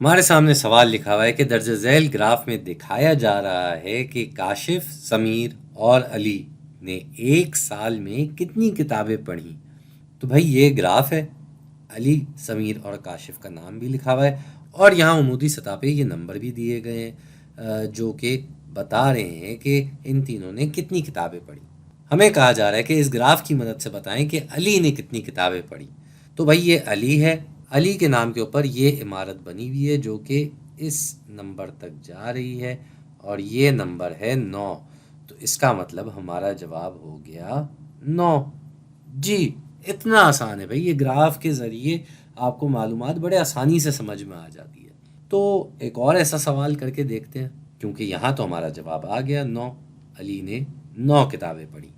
हमारे सामने सवाल लिखा हुआ है कि दर्ज झैल ग्राफ में दिखाया जा रहा है कि काशिफ, समीर और अली ने एक साल में कितनी किताबें पढ़ी। तो भाई ये ग्राफ है, अली, समीर और काशिफ का नाम भी लिखा हुआ है और यहाँ उमूदी सतह पे ये नंबर भी दिए गए हैं जो कि बता रहे हैं कि इन तीनों ने कितनी किताबें पढ़ी। हमें कहा जा रहा है कि इस ग्राफ की मदद से बताएं कि अली ने कितनी किताबें पढ़ी। तो भाई ये अली है, अली के नाम के ऊपर ये इमारत बनी हुई है जो कि इस नंबर तक जा रही है और ये नंबर है 9। तो इसका मतलब हमारा जवाब हो गया 9। जी, इतना आसान है भाई, ये ग्राफ के ज़रिए आपको मालूमात बड़े आसानी से समझ में आ जाती है। तो एक और ऐसा सवाल करके देखते हैं, क्योंकि यहाँ तो हमारा जवाब आ गया 9, अली ने 9 किताबें पढ़ी।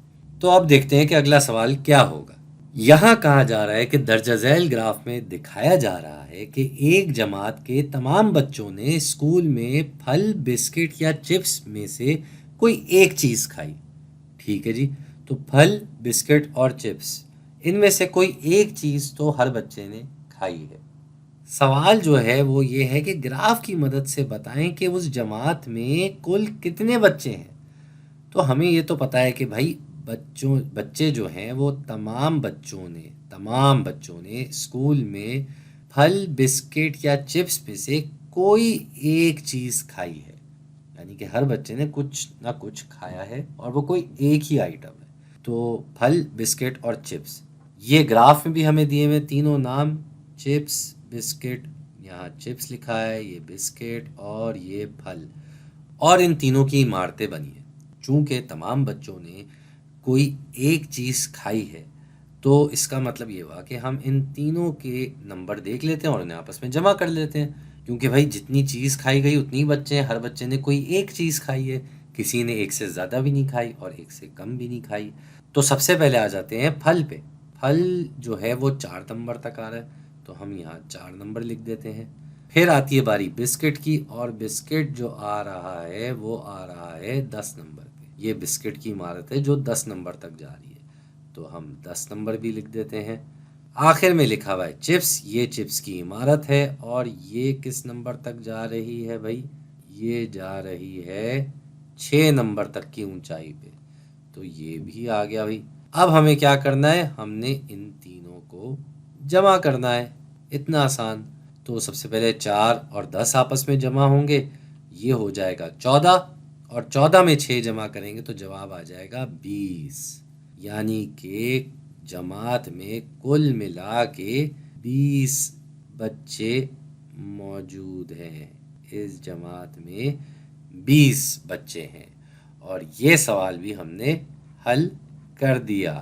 तो अब देखते हैं कि अगला सवाल क्या होगा। यहाँ कहा जा रहा है कि दर्जा झैल ग्राफ में दिखाया जा रहा है कि एक जमात के तमाम बच्चों ने स्कूल में फल, बिस्किट या चिप्स में से कोई एक चीज़ खाई। ठीक है जी, तो फल, बिस्किट और चिप्स, इनमें से कोई एक चीज़ तो हर बच्चे ने खाई है। सवाल जो है वो ये है कि ग्राफ की मदद से बताएं कि उस जमात में कुल कितने बच्चे हैं। तो हमें ये तो पता है कि भाई बच्चे जो हैं वो तमाम बच्चों ने स्कूल में फल, बिस्किट या चिप्स में से कोई एक चीज़ खाई है, यानी कि हर बच्चे ने कुछ ना कुछ खाया है और वो कोई एक ही आइटम है। तो फल, बिस्किट और चिप्स, ये ग्राफ में भी हमें दिए हुए तीनों नाम, चिप्स, बिस्किट, यहाँ चिप्स लिखा है, ये बिस्किट और ये फल, और इन तीनों की इमारतें बनी है। चूंकि तमाम बच्चों ने कोई एक चीज़ खाई है तो इसका मतलब ये हुआ कि हम इन तीनों के नंबर देख लेते हैं और उन्हें आपस में जमा कर लेते हैं, क्योंकि भाई जितनी चीज़ खाई गई उतनी बच्चे हैं, हर बच्चे ने कोई एक चीज़ खाई है, किसी ने एक से ज़्यादा भी नहीं खाई और एक से कम भी नहीं खाई। तो सबसे पहले आ जाते हैं फल पे। फल जो है वो 4 नंबर तक आ रहा है, तो हम यहाँ 4 नंबर लिख देते हैं। फिर आती है बारी बिस्किट की, और बिस्किट जो आ रहा है वो आ रहा है 10 नंबर पे। ये बिस्किट की इमारत है जो 10 नंबर तक जा रही है, तो हम 10 नंबर भी लिख देते हैं। आखिर में लिखा हुआ है चिप्स, ये चिप्स की इमारत है और ये किस नंबर तक जा रही है भाई, ये जा रही है 6 नंबर तक की ऊंचाई पे, तो ये भी आ गया भाई। अब हमें क्या करना है, हमने इन तीनों को जमा करना है, इतना आसान। तो सबसे पहले 4 और 10 आपस में जमा होंगे, ये हो जाएगा 14, और 14 में 6 जमा करेंगे तो जवाब आ जाएगा 20। यानी कि जमात में कुल मिला के 20 बच्चे मौजूद हैं। इस जमात में 20 बच्चे हैं और ये सवाल भी हमने हल कर दिया।